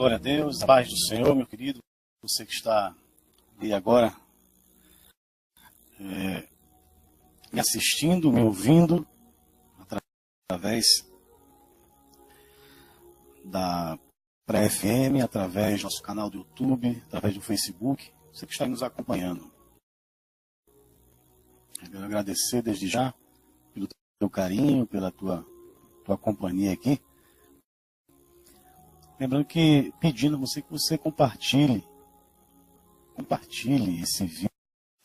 Glória a Deus, a paz do Senhor, meu querido. Você que está aí agora me assistindo, me ouvindo, através da Pré-FM, através do nosso canal do YouTube, através do Facebook, você que está nos acompanhando. Eu quero agradecer desde já pelo teu carinho, pela tua companhia aqui. Lembrando que, pedindo você que você compartilhe esse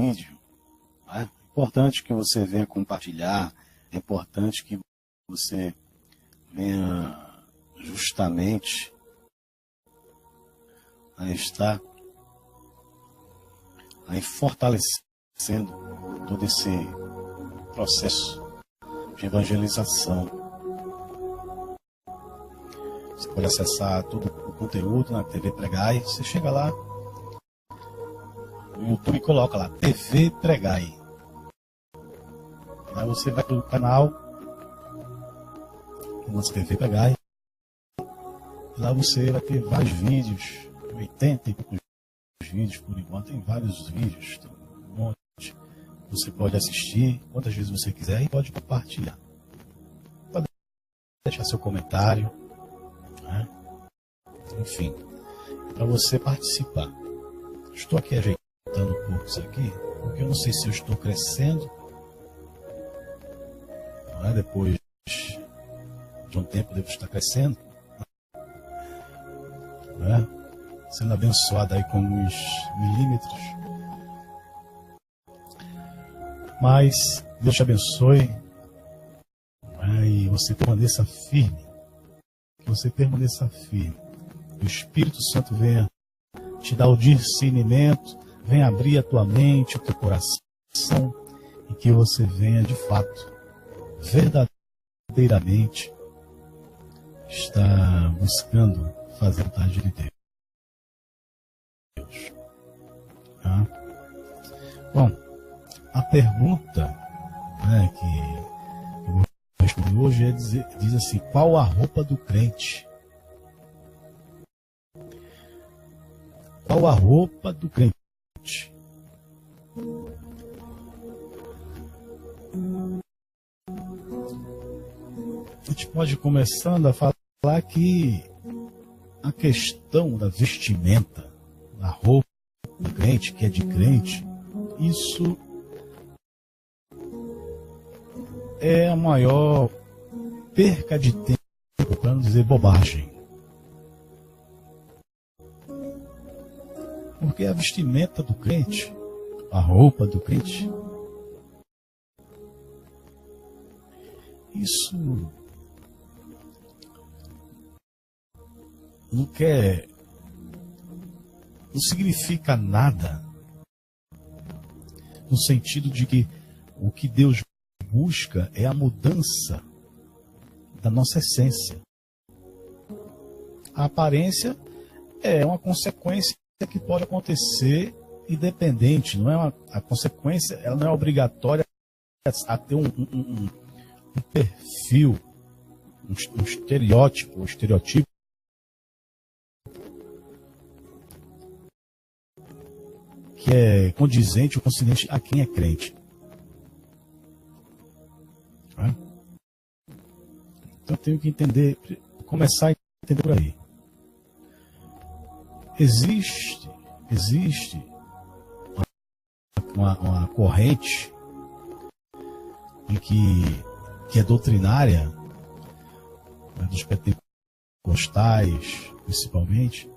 vídeo. É importante que você venha compartilhar, é importante que você venha justamente a estar aí fortalecendo todo esse processo de evangelização. Você pode acessar todo o conteúdo na TV Pregai. Você chega lá no YouTube e coloca lá TV Pregai. Aí você vai para o canal nosso TV Pregai. Lá você vai ter vários vídeos, 80 e poucos vídeos por enquanto. Tem vários vídeos, tem um monte. Você pode assistir quantas vezes você quiser e pode compartilhar. Pode deixar seu comentário. Enfim, para você participar. Estou aqui ajeitando um pouco isso aqui, porque eu não sei se eu estou crescendo, depois de um tempo devo estar crescendo, sendo abençoado aí com uns milímetros. Mas Deus te abençoe, e você permaneça firme. Que você permaneça firme. O Espírito Santo venha te dar o discernimento, venha abrir a tua mente, o teu coração, e que você venha de fato, verdadeiramente, estar buscando fazer a vontade de Deus. Tá? Bom, a pergunta que eu vou responder hoje diz assim: qual a roupa do crente? Qual a roupa do crente? A gente pode ir começando a falar que a questão da vestimenta, da roupa do crente, que é de crente, isso é a maior perca de tempo, para não dizer bobagem. Porque a vestimenta do crente, a roupa do crente, isso não significa nada, no sentido de que o que Deus busca é a mudança da nossa essência. A aparência é uma consequência que pode acontecer independente, não é a consequência, ela não é obrigatória a ter um perfil, um estereótipo que é condizente ou consciente a quem é crente. Então eu tenho que entender, começar a entender por aí. Existe uma corrente que é doutrinária, dos pentecostais, principalmente,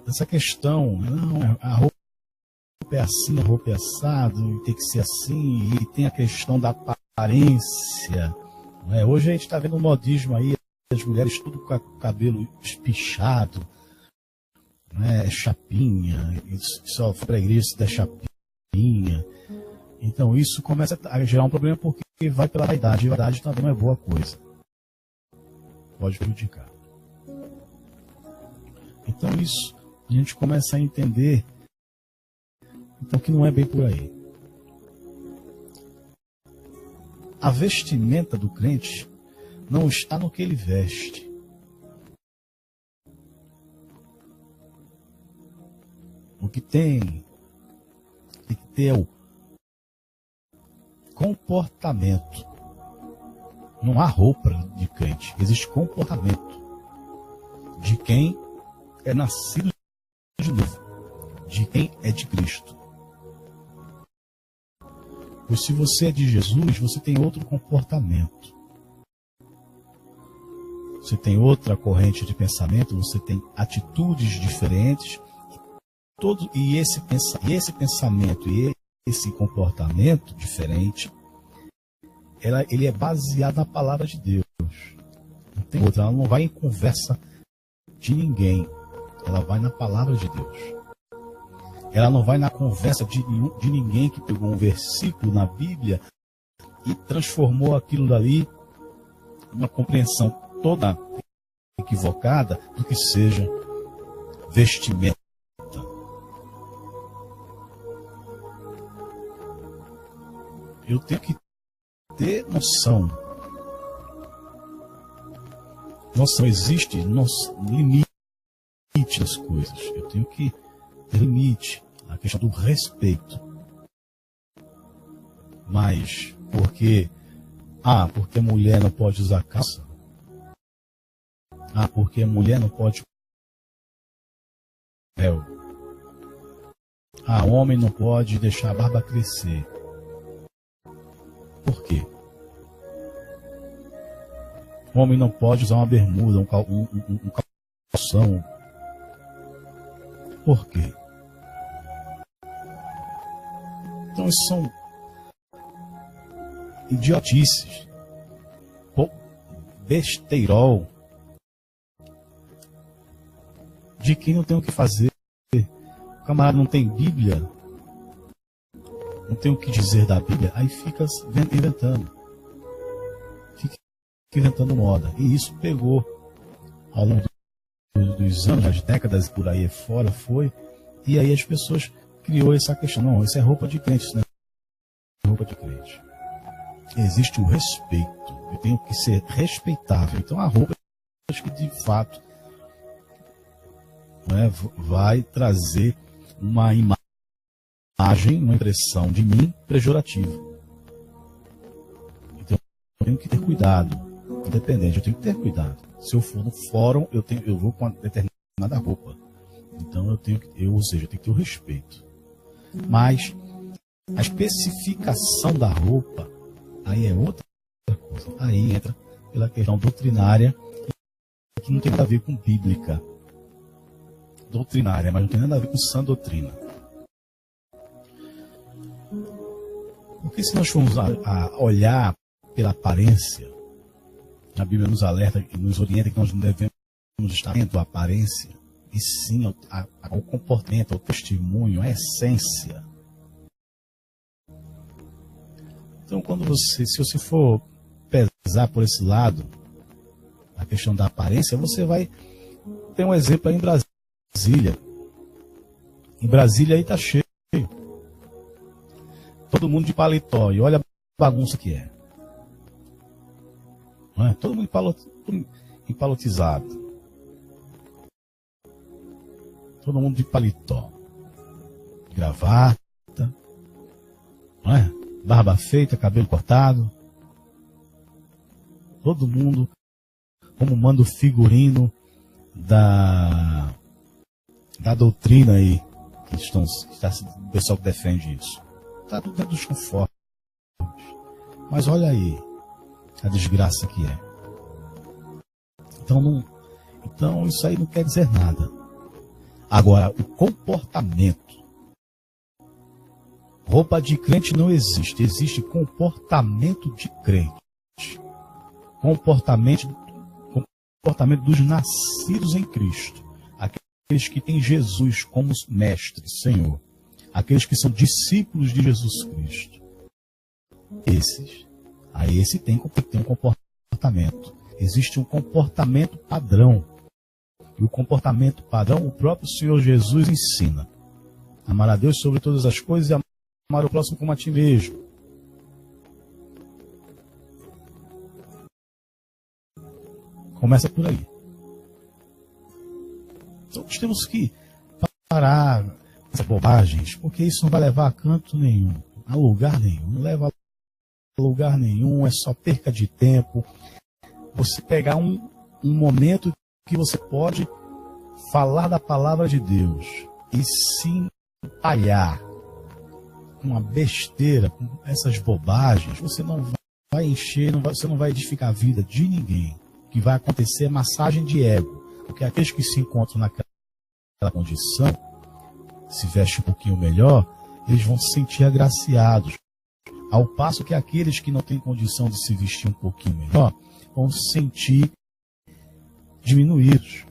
essa questão, não, a roupa é assim, a roupa é assado, tem que ser assim, e tem a questão da aparência. Hoje a gente está vendo um modismo aí, as mulheres tudo com o cabelo espichado, chapinha, só para a igreja se der chapinha. Então isso começa a gerar um problema porque vai pela vaidade, e a vaidade também não é boa coisa. Pode prejudicar. Então isso, a gente começa a entender então que não é bem por aí. A vestimenta do crente não está no que ele veste. O que tem que ter é o comportamento. Não há roupa de crente, existe comportamento de quem é nascido de novo, de quem é de Cristo. Pois se você é de Jesus, você tem outro comportamento. Você tem outra corrente de pensamento, você tem atitudes diferentes. E esse pensamento e esse comportamento diferente, ele é baseado na palavra de Deus. Não tem outra, ela não vai em conversa de ninguém. Ela vai na palavra de Deus. Ela não vai na conversa de ninguém que pegou um versículo na Bíblia e transformou aquilo dali numa compreensão toda equivocada do que seja vestimenta. Eu tenho que ter noção. Noção, existe limite das coisas. Eu tenho que ter limite. A questão do respeito. Mas, porque a mulher não pode usar calça? Porque a mulher não pode véu. O homem não pode deixar a barba crescer. Por quê? O homem não pode usar uma bermuda, um calção. Por quê? Então, isso são idiotices. Besteirol. De quem não tem o que fazer. O camarada não tem Bíblia. Não tem o que dizer da Bíblia. Aí fica inventando. Fica inventando moda. E isso pegou ao longo dos anos, das décadas por aí fora, foi. E aí as pessoas criou essa questão. Não, isso é roupa de crente, isso não é roupa de crente. Existe o respeito. Eu tenho que ser respeitável. Então a roupa que de fato vai trazer uma imagem, uma impressão de mim pejorativa. Então eu tenho que ter cuidado. Independente, eu tenho que ter cuidado. Se eu for no fórum, eu vou com uma determinada roupa. Então eu tenho que ter o respeito. Mas a especificação da roupa, aí é outra coisa. Aí entra pela questão doutrinária, que não tem nada a ver com bíblica. Doutrinária, mas não tem nada a ver com sã doutrina. Porque se nós formos a olhar pela aparência, a Bíblia nos alerta e nos orienta que nós não devemos estar vendo a aparência, e sim o comportamento, o testemunho, a essência. Então, se você for pesar por esse lado, a questão da aparência, você vai ter um exemplo aí em Brasília. Em Brasília aí tá cheio. Todo mundo de paletó. E olha a bagunça que é. Não é? Todo mundo empalotizado. Todo mundo de paletó. Gravata. Não é? Barba feita, cabelo cortado. Todo mundo como manda o figurino da doutrina aí. O pessoal que defende isso. Está tudo dentro dos conformes. Mas olha aí a desgraça que é. Então isso aí não quer dizer nada. Agora, o comportamento. Roupa de crente não existe. Existe comportamento de crente. Comportamento dos nascidos em Cristo. Aqueles que têm Jesus como mestre, Senhor. Aqueles que são discípulos de Jesus Cristo. Esse tem um comportamento. Existe um comportamento padrão. E o comportamento padrão, o próprio Senhor Jesus ensina. Amar a Deus sobre todas as coisas e amar o próximo como a ti mesmo. Começa por aí. Então nós temos que parar essas bobagens, porque isso não vai levar a canto nenhum, a lugar nenhum. Não leva a lugar nenhum, é só perca de tempo. Você pegar um momento que você pode falar da palavra de Deus e se empalhar com uma besteira, com essas bobagens, você não vai encher, você não vai edificar a vida de ninguém. O que vai acontecer é massagem de ego, porque aqueles que se encontram naquela condição, se vestem um pouquinho melhor, eles vão se sentir agraciados, ao passo que aqueles que não têm condição de se vestir um pouquinho melhor, vão se sentir diminuídos.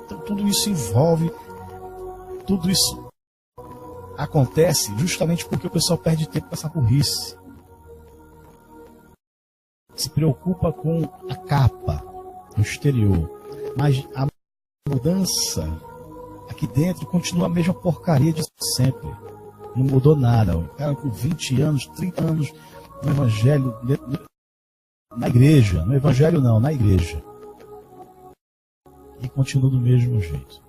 Então tudo isso envolve, tudo isso acontece justamente porque o pessoal perde tempo com essa burrice. Se preocupa com a capa, o exterior, mas a mudança aqui dentro continua a mesma porcaria de sempre. Não mudou nada. O cara com 20 anos, 30 anos no evangelho, na igreja, no evangelho não, na igreja. E continua do mesmo jeito.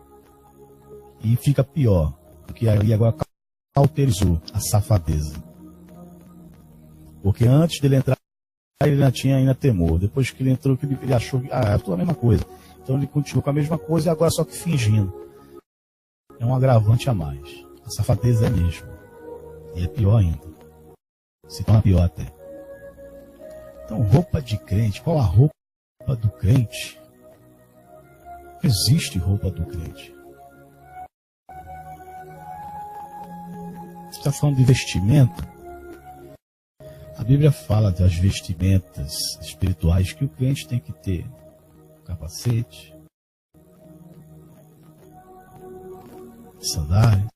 E fica pior, porque aí agora cauterizou a safadeza. Porque antes dele entrar, ele ainda temor. Depois que ele entrou, ele achou que é tudo a mesma coisa. Então ele continuou com a mesma coisa e agora só que fingindo. É um agravante a mais. A safadeza é mesmo. E é pior ainda. Se torna pior até. Então, roupa de crente. Qual a roupa do crente? Existe roupa do crente. Você está falando de vestimenta? A Bíblia fala das vestimentas espirituais que o crente tem que ter. Capacete, sandálias.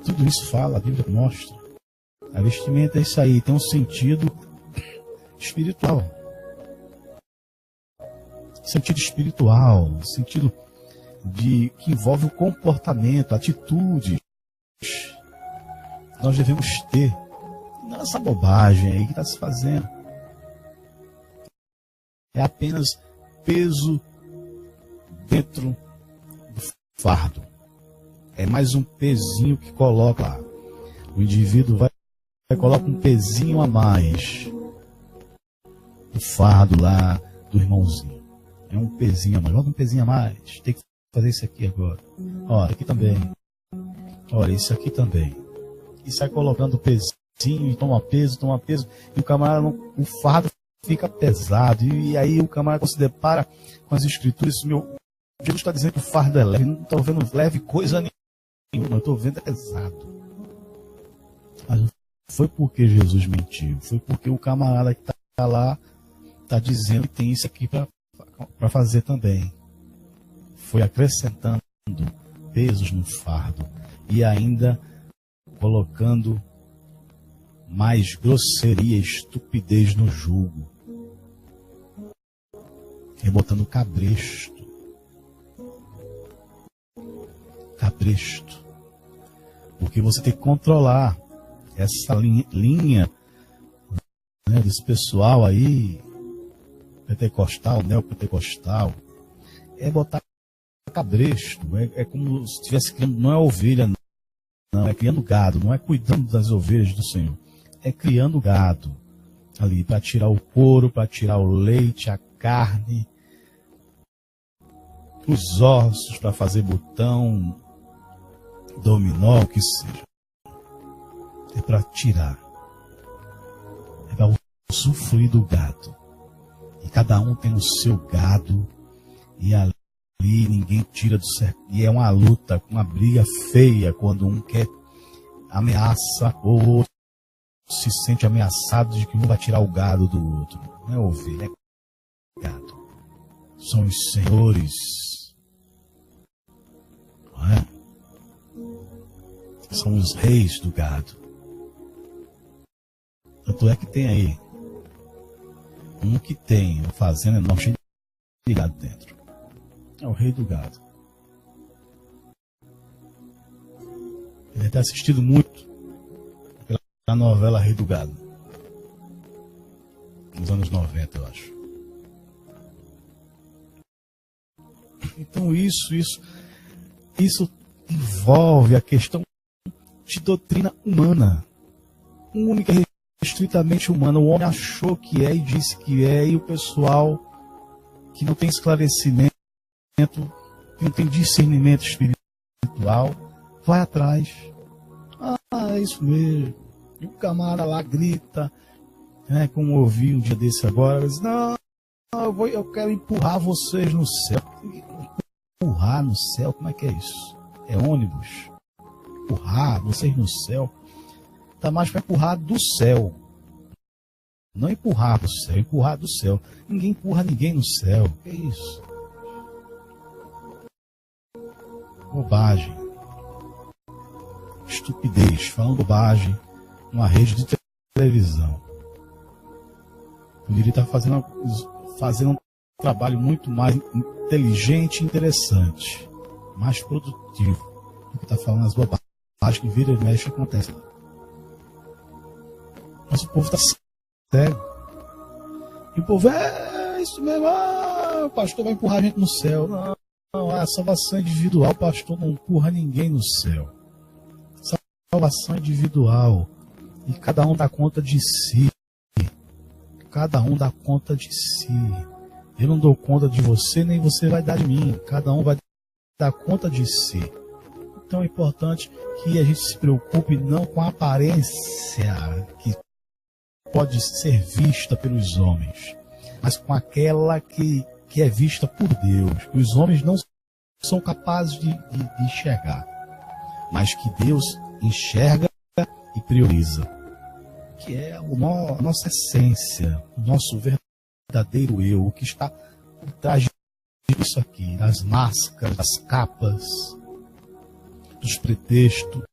Tudo isso fala, a Bíblia mostra. A vestimenta é isso aí, tem um sentido espiritual. Sentido espiritual, sentido que envolve o comportamento, atitudes. Nós devemos ter. Não é essa bobagem aí que está se fazendo. É apenas peso dentro do fardo. É mais um pezinho que coloca lá. O indivíduo vai colocar um pezinho a mais. O fardo lá do irmãozinho. É um pezinho a mais. Bota um pezinho a mais. Tem que fazer isso aqui agora. Olha, aqui também. Olha, isso aqui também. E sai colocando pezinho e toma peso. E o camarada, o fardo fica pesado. E aí o camarada se depara com as escrituras. Jesus está dizendo que o fardo é leve. Não estou vendo leve coisa nenhuma. Eu estou vendo é pesado. Mas não foi porque Jesus mentiu. Foi porque o camarada que está lá está dizendo que tem isso aqui para fazer também. Foi acrescentando pesos no fardo. E ainda colocando mais grosseria e estupidez no jugo. E botando cabresto. Cabresto. Porque você tem que controlar essa linha, né, desse pessoal aí, pentecostal, neopentecostal. É botar cabresto. É como se estivesse criando, não é ovelha, não, é criando gado, não é cuidando das ovelhas do Senhor. É criando gado ali, para tirar o couro, para tirar o leite, a carne, os ossos, para fazer botão, dominó, o que seja. É para tirar. É para usufruir do gado. E cada um tem o seu gado. E ali ninguém tira do cerco. E é uma luta, uma briga feia quando um quer ameaça ou outro se sente ameaçado de que um vai tirar o gado do outro. Não é ovelha, é gado. São os senhores. Não é? São os reis do gado. Tanto é que tem aí um que tem uma fazenda enorme cheia de gado dentro. É o rei do gado. Ele tem assistido muito a novela Rei do Gado. Nos anos 90, eu acho. Então isso envolve a questão de doutrina humana, única e estritamente humana. O homem achou que é e disse que é, e o pessoal que não tem esclarecimento, que não tem discernimento espiritual, vai atrás. É isso mesmo. E o camarada lá grita, né, como eu ouvi um dia desse agora, diz, não, eu quero empurrar vocês no céu. Empurrar no céu? Como é que é isso? É ônibus? Empurrar vocês no céu? Tá mais para empurrar do céu. Não empurrar do céu, empurrar do céu. Ninguém empurra ninguém no céu. Que é isso? Bobagem. Estupidez. Falando bobagem numa rede de televisão. Poderia estar fazendo um trabalho muito mais inteligente e interessante. Mais produtivo. Do que está falando as bobagens que vira e mexe acontece. Mas o povo está cego. E o povo, isso mesmo, o pastor vai empurrar a gente no céu. Não, a salvação individual, o pastor não empurra ninguém no céu. Salvação individual. E cada um dá conta de si. Cada um dá conta de si. Eu não dou conta de você, nem você vai dar de mim. Cada um vai dar conta de si. Então é importante que a gente se preocupe não com a aparência que pode ser vista pelos homens, mas com aquela que é vista por Deus, que os homens não são capazes de enxergar, mas que Deus enxerga e prioriza, que é a nossa essência, o nosso verdadeiro eu, o que está por trás disso aqui, das máscaras, das capas, dos pretextos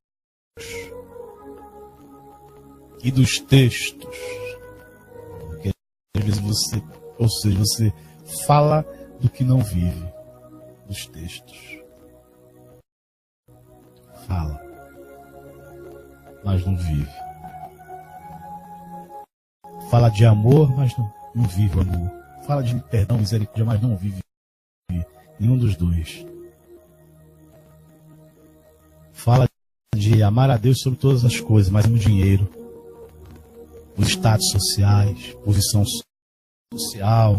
e dos textos. Porque às vezes você fala do que não vive, dos textos. Fala, mas não vive. Fala de amor, mas não vive o amor. Fala de perdão, misericórdia, mas não vive nenhum dos dois. Fala de amar a Deus sobre todas as coisas, mas no dinheiro, os status sociais, posição social,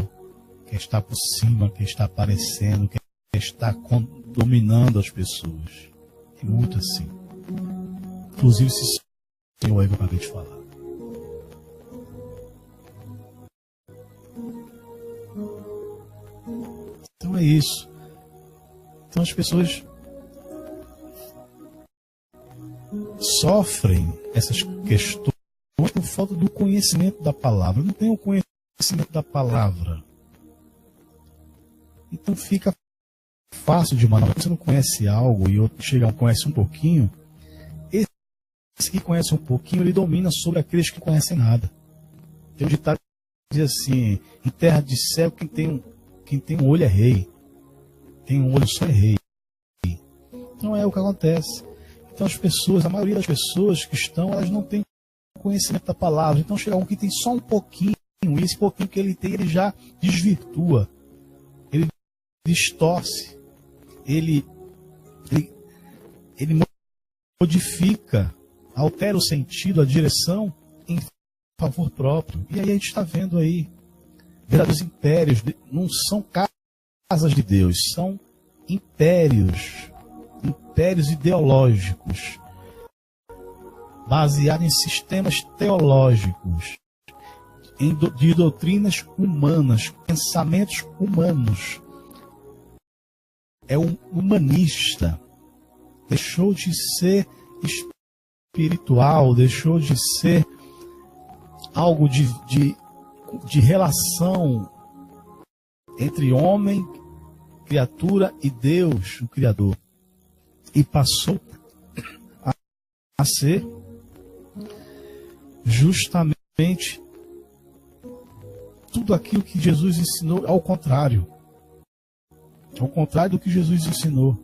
quer estar por cima, quer estar aparecendo, quer estar dominando as pessoas. Tem muito assim. Inclusive esse senhor aí que eu acabei de falar. Então é isso. Então as pessoas sofrem essas questões por falta do conhecimento da palavra. Não tem o conhecimento da palavra. Então fica fácil de maneira. Você não conhece algo e outro chega conhece um pouquinho. Esse que conhece um pouquinho, ele domina sobre aqueles que não conhecem nada. Tem um ditado que diz assim: em terra de céu, quem tem um olho é rei. Tem um olho só é rei. Então é o que acontece. Então as pessoas, a maioria das pessoas que estão, elas não têm conhecimento da palavra. Então chega um que tem só um pouquinho, e esse pouquinho que ele tem, ele já desvirtua. Ele distorce. Ele modifica, altera o sentido, a direção em favor próprio. E aí a gente está vendo aí verdadeiros impérios, não são casas de Deus, são impérios ideológicos, baseados em sistemas teológicos, de doutrinas humanas, pensamentos humanos. É um humanista. Deixou de ser espiritual, deixou de ser algo de relação entre homem, criatura e Deus, o Criador. E passou a ser justamente tudo aquilo que Jesus ensinou, ao contrário. Ao contrário do que Jesus ensinou.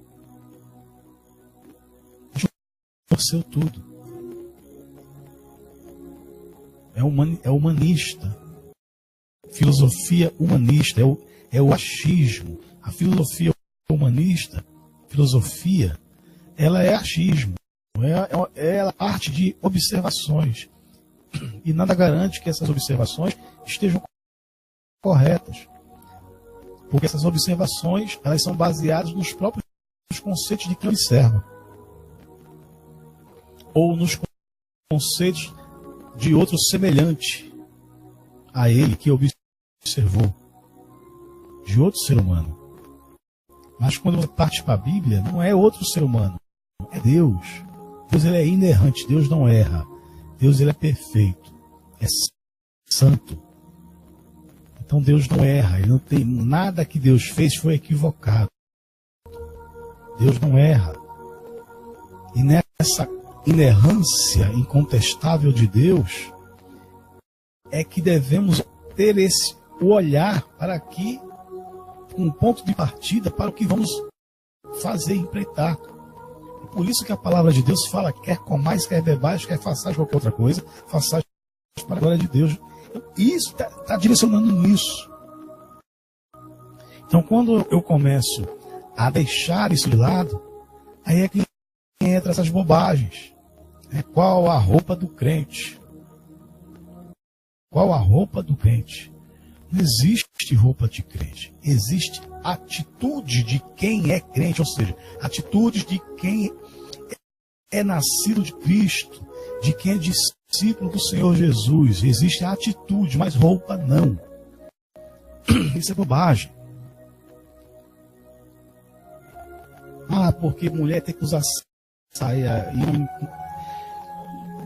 Torceu tudo. É humanista. Filosofia humanista. É o achismo. A filosofia humanista, filosofia, ela é achismo, é parte de observações. E nada garante que essas observações estejam corretas. Porque essas observações, elas são baseadas nos próprios conceitos de quem observa. Ou nos conceitos de outro semelhante a ele que observou. De outro ser humano. Mas quando você parte para a Bíblia, não é outro ser humano. É Deus. Deus ele é inerrante. Deus não erra. Deus ele é perfeito. É santo. Então Deus não erra. Ele não tem nada que Deus fez foi equivocado. Deus não erra. E nessa inerrância incontestável de Deus é que devemos ter o olhar para que um ponto de partida para o que vamos fazer e empreitar. Por isso que a palavra de Deus fala, quer comais, quer bebais, quer façais qualquer outra coisa, façais para a glória de Deus. Isso está direcionando nisso. Então, quando eu começo a deixar isso de lado, aí é que entra essas bobagens. Qual a roupa do crente? Qual a roupa do crente? Não existe roupa de crente. Existe atitude de quem é crente, ou seja, atitudes de quem é nascido de Cristo, de quem é discípulo do Senhor Jesus. Existe a atitude, mas roupa não. Isso é bobagem. Porque mulher tem que usar saia.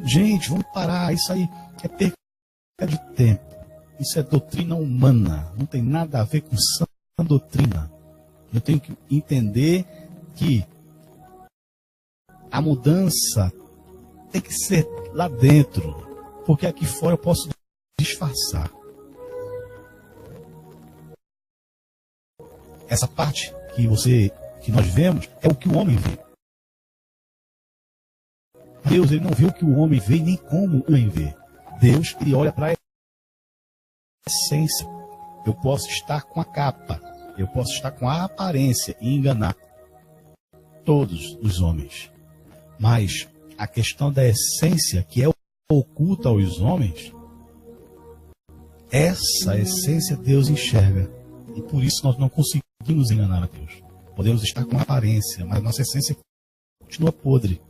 Gente, vamos parar. Isso aí é perca de tempo. Isso é doutrina humana. Não tem nada a ver com sã doutrina. Eu tenho que entender que a mudança tem que ser lá dentro. Porque aqui fora eu posso disfarçar. Essa parte que nós vemos é o que o homem vê. Deus ele não vê o que o homem vê nem como o homem vê. Deus ele olha para a essência. Eu posso estar com a capa, eu posso estar com a aparência e enganar todos os homens. Mas a questão da essência que é oculta aos homens, essa essência Deus enxerga. E por isso nós não conseguimos enganar a Deus. Podemos estar com a aparência, mas nossa essência continua podre.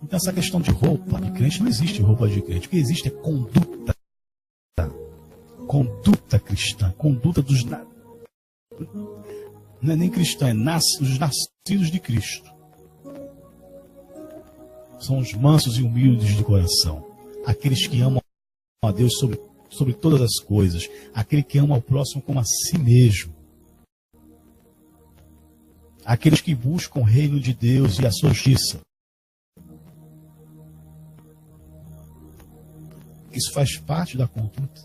Então essa questão de roupa de crente, não existe roupa de crente. O que existe é conduta. Conduta cristã. Conduta dos... Não é nem cristã, é dos nascidos de Cristo. São os mansos e humildes de coração. Aqueles que amam a Deus sobre todas as coisas. Aquele que ama ao próximo como a si mesmo. Aqueles que buscam o reino de Deus e a sua justiça. Isso faz parte da conduta.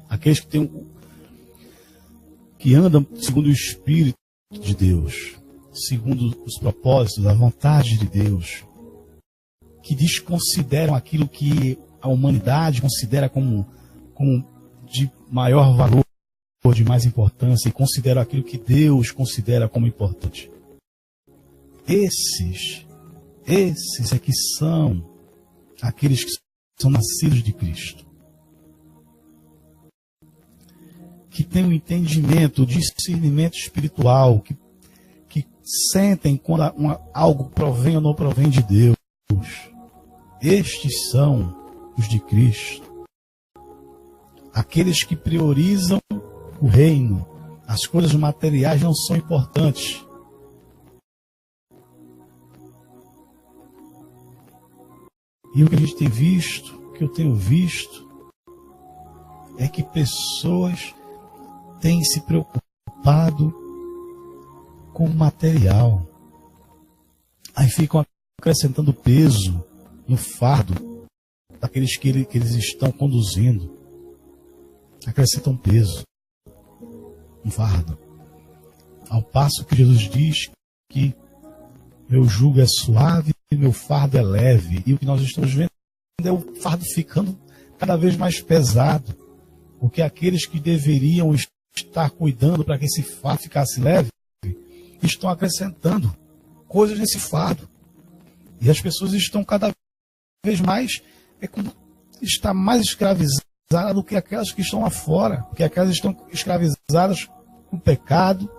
Aqueles que andam segundo o Espírito de Deus, segundo os propósitos, a vontade de Deus, que desconsideram aquilo que a humanidade considera como de maior valor, de mais importância, e consideram aquilo que Deus considera como importante. Esses é que são aqueles que são nascidos de Cristo. Que têm um entendimento, o discernimento espiritual, que sentem quando algo provém ou não provém de Deus. Estes são os de Cristo. Aqueles que priorizam o reino. As coisas materiais não são importantes. E o que a gente tem visto, o que eu tenho visto, é que pessoas têm se preocupado com o material. Aí ficam acrescentando peso no fardo daqueles que eles estão conduzindo. Acrescentam peso no fardo. Ao passo que Jesus diz que meu jugo é suave e meu fardo é leve. E o que nós estamos vendo é o fardo ficando cada vez mais pesado. Porque aqueles que deveriam estar cuidando para que esse fardo ficasse leve, estão acrescentando coisas nesse fardo. E as pessoas estão cada vez mais, está mais escravizadas do que aquelas que estão lá fora, porque aquelas estão escravizadas com o pecado,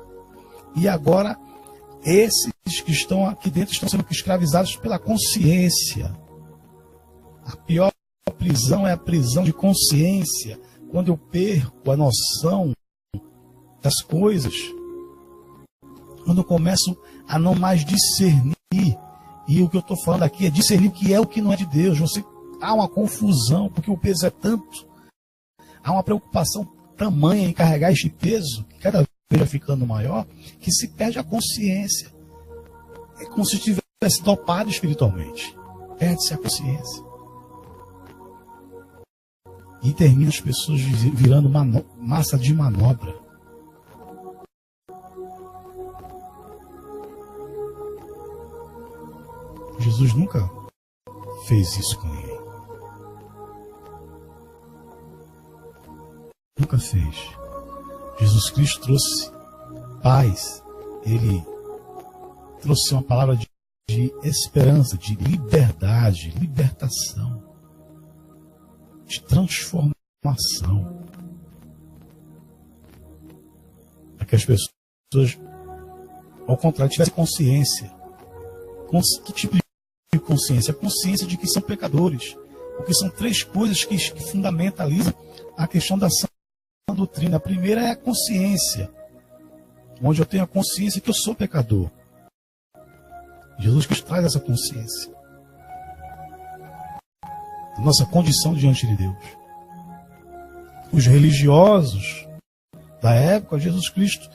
e agora esses que estão aqui dentro estão sendo escravizados pela consciência. A pior prisão é a prisão de consciência, quando eu perco a noção das coisas, quando eu começo a não mais discernir, e o que eu estou falando aqui é discernir o que é o que não é de Deus. Há uma confusão, porque o peso é tanto, há uma preocupação tamanha em carregar este peso, que cada vez vai ficando maior, que se perde a consciência. É como se estivesse dopado espiritualmente. Perde-se a consciência. E termina as pessoas virando massa de manobra. Jesus nunca fez isso com ninguém. Nunca fez. Jesus Cristo trouxe paz. Ele trouxe uma palavra de esperança, de liberdade, libertação, de transformação. Para que as pessoas, ao contrário, tivessem consciência. Que tipo de consciência? A consciência de que são pecadores. Porque são três coisas que fundamentalizam a questão da sã doutrina. A primeira é a consciência, onde eu tenho a consciência que eu sou pecador. Jesus Cristo traz essa consciência. Nossa condição diante de Deus. Os religiosos da época, Jesus Cristo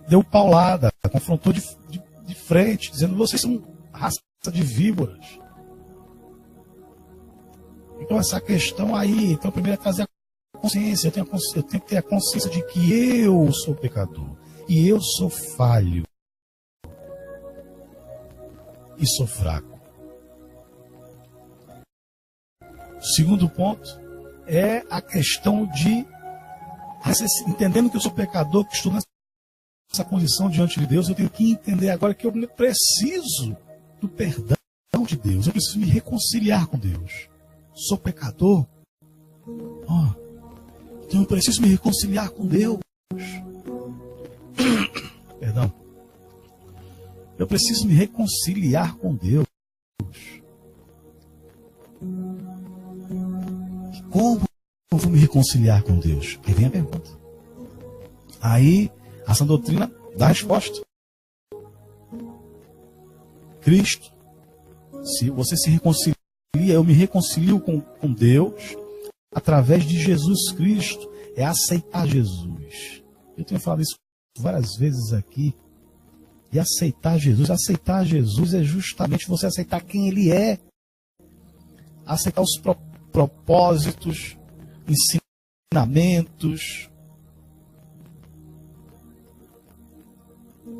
deu paulada, confrontou de frente, dizendo: vocês são raça de víboras. Então essa questão aí, então primeiro é trazer a consciência. Eu tenho que ter a consciência de que eu sou pecador e eu sou falho e sou fraco. O segundo ponto é a questão de, entendendo que eu sou pecador, que estou nessa condição diante de Deus, eu tenho que entender agora que eu preciso do perdão de Deus. Eu preciso me reconciliar com Deus. Sou pecador. Então eu preciso me reconciliar com Deus. Perdão. Eu preciso me reconciliar com Deus. E como eu vou me reconciliar com Deus? Aí vem a pergunta. Aí a sã doutrina dá a resposta. Cristo. Se você se reconcilia, eu me reconcilio com Deus através de Jesus Cristo. É aceitar Jesus. Eu tenho falado isso várias vezes aqui. E aceitar Jesus é justamente você aceitar quem Ele é. Aceitar os propósitos, ensinamentos,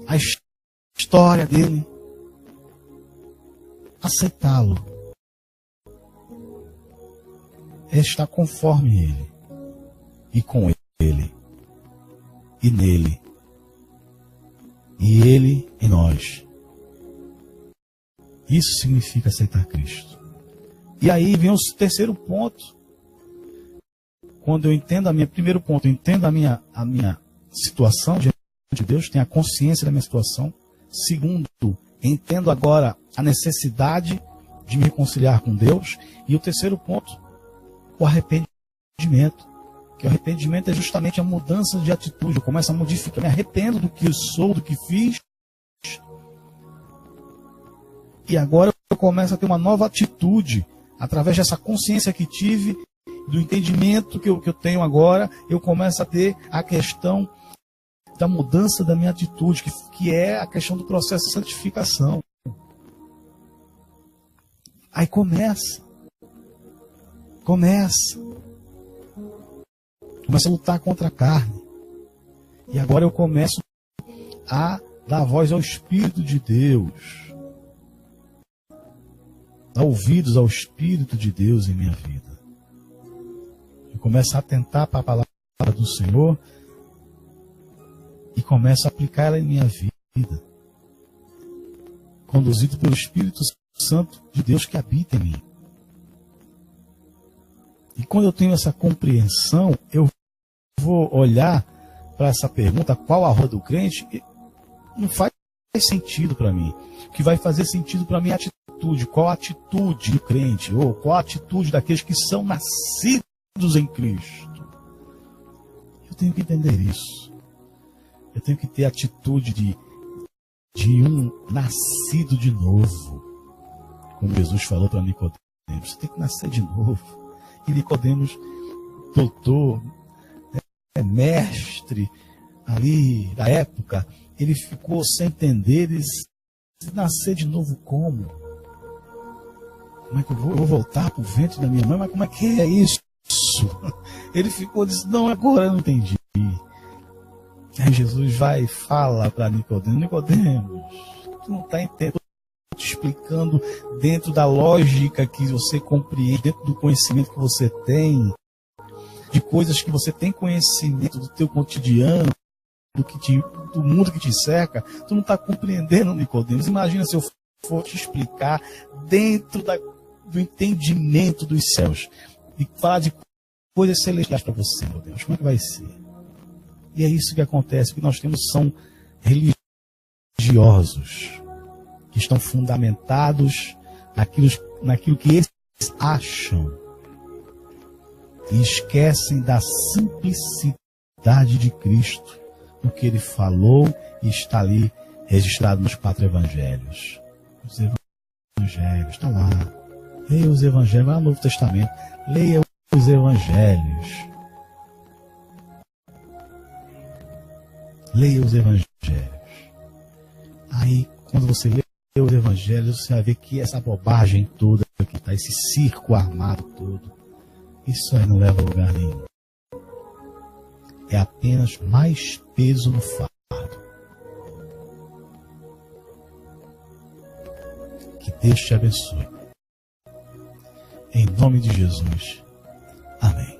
a história dele. Aceitá-lo é estar conforme Ele, e com Ele, e nele, e Ele em nós. Isso significa aceitar Cristo. E aí vem o terceiro ponto. Quando eu entendo primeiro ponto, eu entendo a minha situação diante de Deus, tenho a consciência da minha situação. Segundo, entendo agora a necessidade de me reconciliar com Deus. E o terceiro ponto, o arrependimento. Que o arrependimento é justamente a mudança de atitude. Eu começo a modificar, me arrependo do que eu sou, do que fiz. E agora eu começo a ter uma nova atitude. Através dessa consciência que tive, do entendimento que eu tenho agora, eu começo a ter a questão da mudança da minha atitude, que é a questão do processo de santificação. Aí começa a lutar contra a carne. E agora eu começo a dar voz ao Espírito de Deus, dar ouvidos ao Espírito de Deus em minha vida. Eu começo a atentar para a palavra do Senhor e começo a aplicar ela em minha vida. conduzido pelo Espírito Santo de Deus que habita em mim. E quando eu tenho essa compreensão, eu vou olhar para essa pergunta, qual a roda do crente? Não faz sentido para mim. O que vai fazer sentido para mim é a atitude. Qual a atitude do crente? Ou qual a atitude daqueles que são nascidos em Cristo? Eu tenho que entender isso. Eu tenho que ter a atitude de um nascido de novo. Como Jesus falou para Nicodemos, você tem que nascer de novo. E Nicodemos, doutor, mestre ali da época, ele ficou sem entender, nascer de novo como? Como é que eu vou voltar para o ventre da minha mãe? Mas como é que é isso? Ele ficou, disse, não, agora eu não entendi. Aí Jesus vai e fala para Nicodemos, tu não está entendendo, estou te explicando dentro da lógica que você compreende, dentro do conhecimento que você tem, de coisas que você tem conhecimento do teu cotidiano, do mundo que te cerca, tu não está compreendendo, Nicodemos. Imagina se eu for te explicar dentro do entendimento dos céus e falar de coisas celestiais para você, meu Deus, como é que vai ser? E é isso que acontece, que nós temos são religiosos, que estão fundamentados naquilo que eles acham e esquecem da simplicidade de Cristo, do que ele falou e está ali registrado nos 4 evangelhos. Os evangelhos, está lá. Leia os evangelhos, lá no Novo Testamento. Leia os evangelhos. Leia os evangelhos. Aí, quando você lê os evangelhos, você vai ver que essa bobagem toda que está, esse circo armado todo, isso aí não leva a lugar nenhum. É apenas mais peso no fardo. Que Deus te abençoe. Em nome de Jesus. Amém.